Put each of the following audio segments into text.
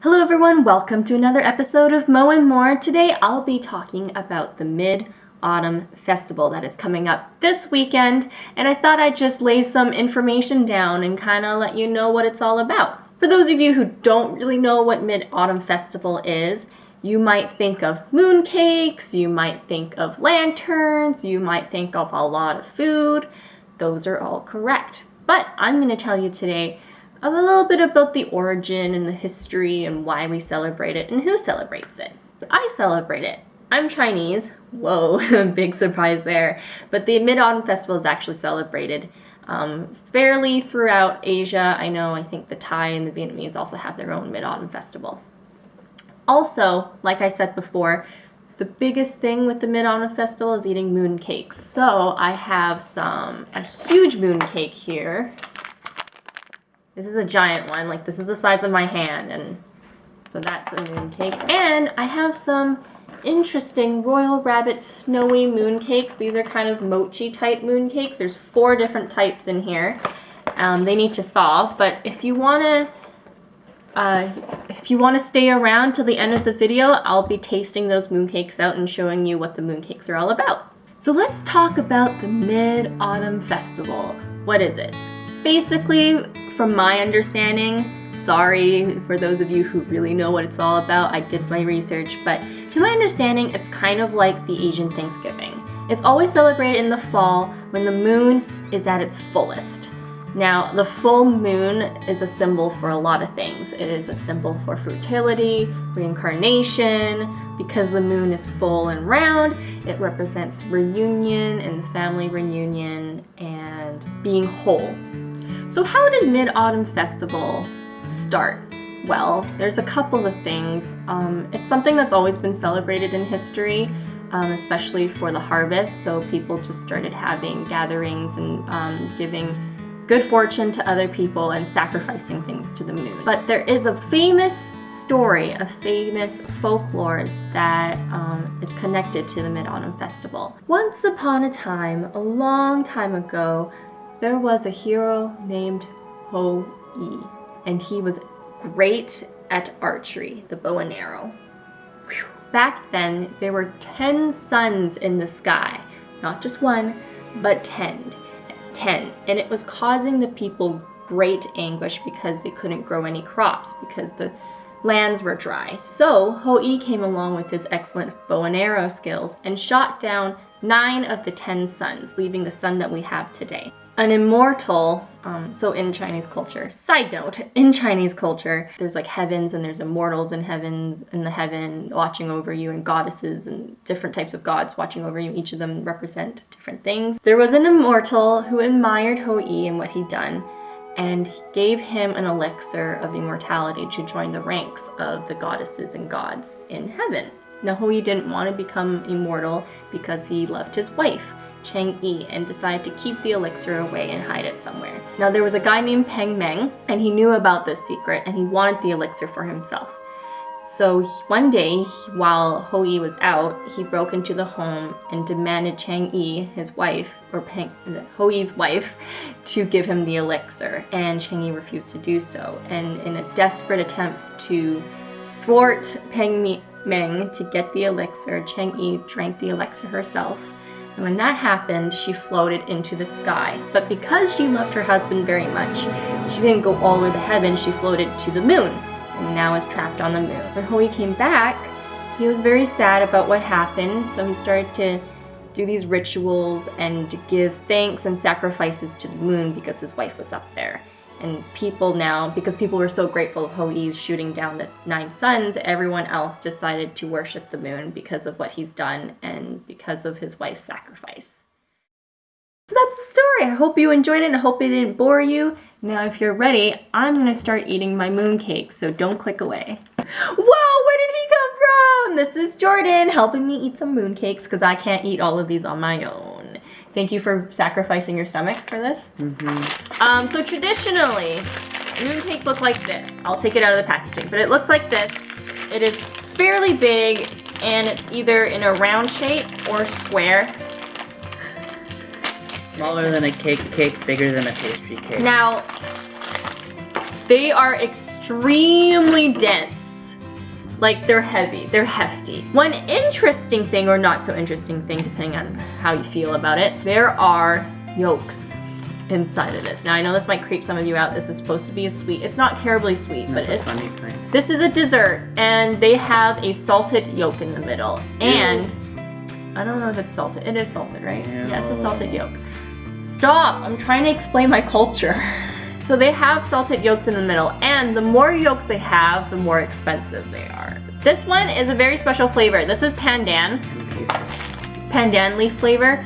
Hello everyone, welcome to another episode of MoAndMore. Today I'll be talking about the Mid-Autumn Festival that is coming up this weekend, and I thought I'd just lay some information down and kind of let you know what it's all about. For those of you who don't really know what Mid-Autumn Festival is, you might think of mooncakes, you might think of lanterns, you might think of a lot of food. Those are all correct. But I'm going to tell you today a little bit about the origin and the history and why we celebrate it and who celebrates it. I celebrate it. I'm Chinese. Whoa, big surprise there. But the Mid-Autumn Festival is actually celebrated fairly throughout Asia. I think the Thai and the Vietnamese also have their own Mid-Autumn Festival. Also, like I said before, the biggest thing with the Mid-Autumn Festival is eating mooncakes. So I have a huge mooncake here. This is a giant one, like this is the size of my hand, and so that's a mooncake. And I have some interesting Royal Rabbit snowy mooncakes. These are kind of mochi type mooncakes. There's 4 different types in here. They need to thaw, but if you wanna stay around till the end of the video, I'll be tasting those mooncakes out and showing you what the mooncakes are all about. So let's talk about the Mid-Autumn Festival. What is it? Basically, from my understanding, sorry for those of you who really know what it's all about, I did my research, but to my understanding, it's kind of like the Asian Thanksgiving. It's always celebrated in the fall when the moon is at its fullest. Now, the full moon is a symbol for a lot of things. It is a symbol for fertility, reincarnation. Because the moon is full and round, it represents reunion and the family reunion and being whole. So how did Mid-Autumn Festival start? Well, there's a couple of things. It's something that's always been celebrated in history, especially for the harvest. So people just started having gatherings and giving good fortune to other people and sacrificing things to the moon. But there is a famous story, a famous folklore that is connected to the Mid-Autumn Festival. Once upon a time, a long time ago, there was a hero named Ho-Yi, and he was great at archery, the bow and arrow. Whew. Back then, there were 10 suns in the sky, not just one, but 10, and it was causing the people great anguish because they couldn't grow any crops because the lands were dry. So Ho-Yi came along with his excellent bow and arrow skills and shot down 9 of the 10 suns, leaving the sun that we have today. An immortal, so in Chinese culture, side note, in Chinese culture, there's like heavens and there's immortals in heavens, in the heaven watching over you, and goddesses and different types of gods watching over you. Each of them represent different things. There was an immortal who admired Ho-Yi and what he'd done, and gave him an elixir of immortality to join the ranks of the goddesses and gods in heaven. Now Ho-Yi didn't want to become immortal because he loved his wife, Chang'e, and decided to keep the elixir away and hide it somewhere. Now there was a guy named Peng Meng, and he knew about this secret and he wanted the elixir for himself. So one day, while Ho-Yi was out, he broke into the home and demanded Chang'e, his wife, or Ho-Yi's wife, to give him the elixir, and Chang'e refused to do so. And in a desperate attempt to thwart Peng Meng to get the elixir, Chang'e drank the elixir herself. And when that happened, she floated into the sky. But because she loved her husband very much, she didn't go all the way to heaven, she floated to the moon, and now is trapped on the moon. When Ho-Yi came back, he was very sad about what happened, so he started to do these rituals and to give thanks and sacrifices to the moon because his wife was up there. And people now, because people were so grateful of Ho-Yi's shooting down the 9 suns, everyone else decided to worship the moon because of what he's done and because of his wife's sacrifice. So that's the story. I hope you enjoyed it and I hope it didn't bore you. Now if you're ready, I'm gonna start eating my mooncake, so don't click away. Whoa, where did he come from? This is Jordan helping me eat some mooncakes because I can't eat all of these on my own. Thank you for sacrificing your stomach for this. So traditionally, mooncakes look like this. I'll take it out of the packaging, but it looks like this. It is fairly big, and it's either in a round shape or square. Smaller than a cake, bigger than a pastry cake. Now, they are extremely dense. Like, they're heavy, they're hefty. One interesting thing, or not so interesting thing, depending on how you feel about it, there are yolks inside of this. Now, I know this might creep some of you out. This is supposed to be a sweet. It's not terribly sweet, but it's funny kind. This is a dessert, and they have a salted yolk in the middle. And I don't know if it's salted. It is salted, right? Ew. Yeah, it's a salted yolk. Stop! I'm trying to explain my culture. So they have salted yolks in the middle, and the more yolks they have, the more expensive they are. This one is a very special flavor. This is pandan. Pandan leaf flavor.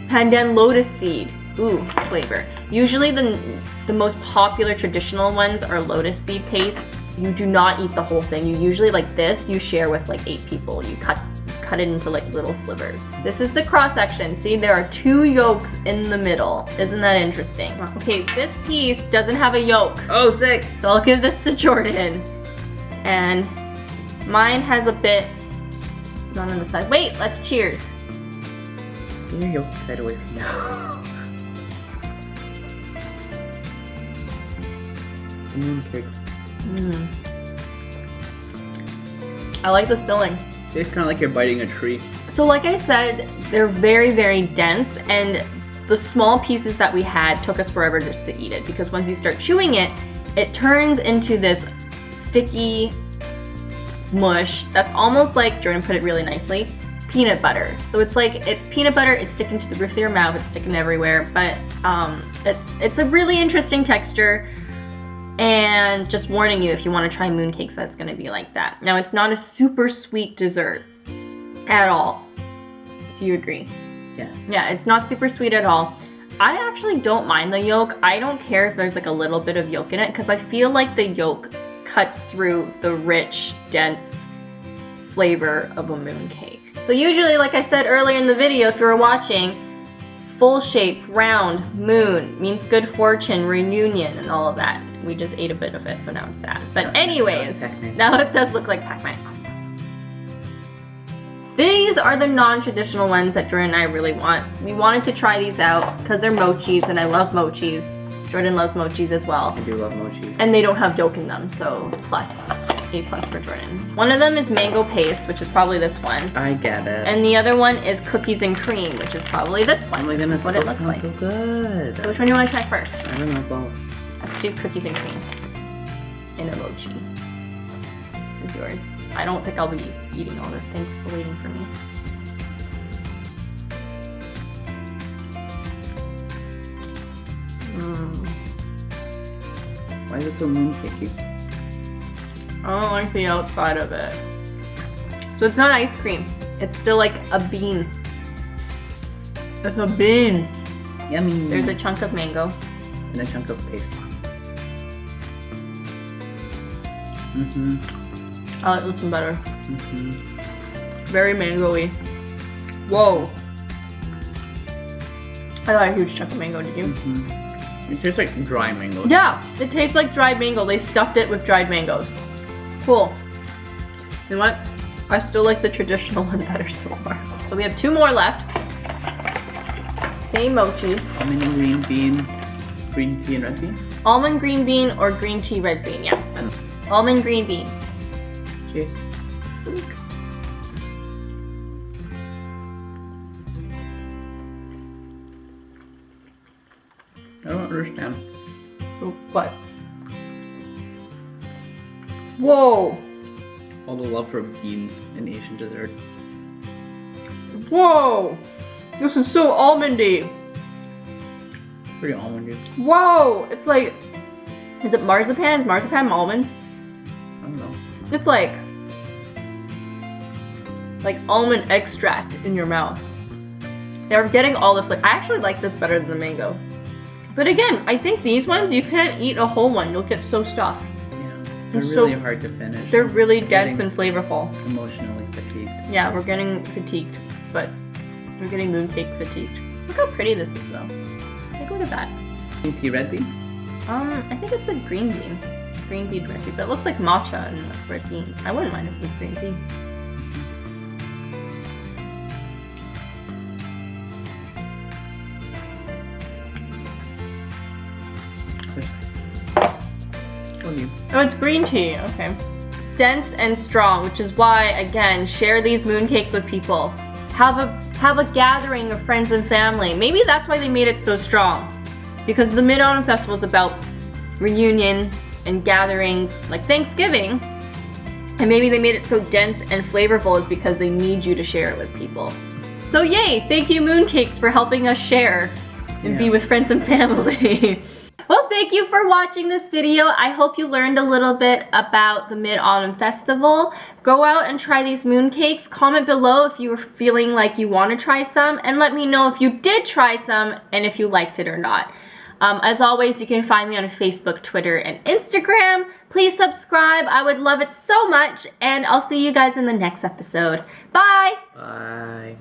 Pandan lotus seed. Ooh, flavor. Usually the most popular traditional ones are lotus seed pastes. You do not eat the whole thing. You usually, like this, you share with like 8 people. You cut it into like little slivers. This is the cross section. See, there are 2 yolks in the middle. Isn't that interesting? Okay, this piece doesn't have a yolk. Oh, sick! So I'll give this to Jordan. And mine has a bit, not on the side. Wait, let's cheers. Get your yolk side away from me. Mooncake. I like this filling. It's kind of like you're biting a tree. So like I said, they're very, very dense, and the small pieces that we had took us forever just to eat it, because once you start chewing it, it turns into this sticky mush that's almost like, Jordan put it really nicely, peanut butter. So it's like, it's peanut butter, it's sticking to the roof of your mouth, it's sticking everywhere, but it's a really interesting texture. And just warning you, if you want to try mooncakes, that's going to be like that. Now, it's not a super sweet dessert at all. Do you agree? Yeah. Yeah, it's not super sweet at all. I actually don't mind the yolk. I don't care if there's like a little bit of yolk in it, because I feel like the yolk cuts through the rich, dense flavor of a mooncake. So usually, like I said earlier in the video, if you were watching, full shape, round, moon, means good fortune, reunion, and all of that. We just ate a bit of it, so now it's sad. But anyways, now it does look like Pac-Man. These are the non-traditional ones that Jordan and I really want. We wanted to try these out because they're mochis, and I love mochis. Jordan loves mochis as well. I do love mochis. And they don't have yolk in them, so plus. A+ for Jordan. One of them is mango paste, which is probably this one. I get it. And the other one is cookies and cream, which is probably this one. Oh my goodness, this is what it looks like. So good. So which one do you want to try first? I don't know, both. Let's do cookies and cream in a mochi. This is yours. I don't think I'll be eating all this. Thanks for waiting for me. Why is it so mooncakey? I don't like the outside of it. So it's not ice cream. It's still like a bean. It's a bean. Yummy. There's a chunk of mango. And a chunk of paste. I like this one better. Very mango-y. Whoa. I got a huge chunk of mango, did you? It tastes like dry mango. Yeah, it tastes like dried mango. They stuffed it with dried mangoes. Cool. You know what? I still like the traditional one better so far. So we have 2 more left. Same mochi. Almond and green bean. Green tea and red bean? Almond green bean or green tea red bean. Yeah, that's almond green bean. Cheers. I don't understand. So what? Whoa! All the love for beans in Asian dessert. Whoa! This is so almondy. Pretty almondy. Whoa! It's like, is it marzipan? Is marzipan almond? I don't know. It's like almond extract in your mouth. They're getting all the flavor. I actually like this better than the mango. But again, I think these ones, you can't eat a whole one. You'll get so stuffed. Yeah, they're So- really hard to finish. They're really dense Getting and flavorful. emotionally fatigued. Yeah, we're getting fatigued, but we're getting mooncake fatigued. Look how pretty this is though. Take a look at that. Green tea, red bean? I think it's a green bean. Green bean red bean, but it looks like matcha and red beans. I wouldn't mind if it was green tea. Oh, you. Oh, it's green tea. Okay. dense and strong, which is why, again, share these mooncakes with people. Have a gathering of friends and family. Maybe that's why they made it so strong. Because the Mid-Autumn Festival is about reunion and gatherings like Thanksgiving. And maybe they made it so dense and flavorful is because they need you to share it with people. So yay! Thank you, mooncakes, for helping us share and be with friends and family. Well, thank you for watching this video. I hope you learned a little bit about the Mid-Autumn Festival. Go out and try these mooncakes. Comment below if you were feeling like you want to try some, and let me know if you did try some and if you liked it or not. As always, you can find me on Facebook, Twitter, and Instagram. Please subscribe. I would love it so much, and I'll see you guys in the next episode. Bye! Bye.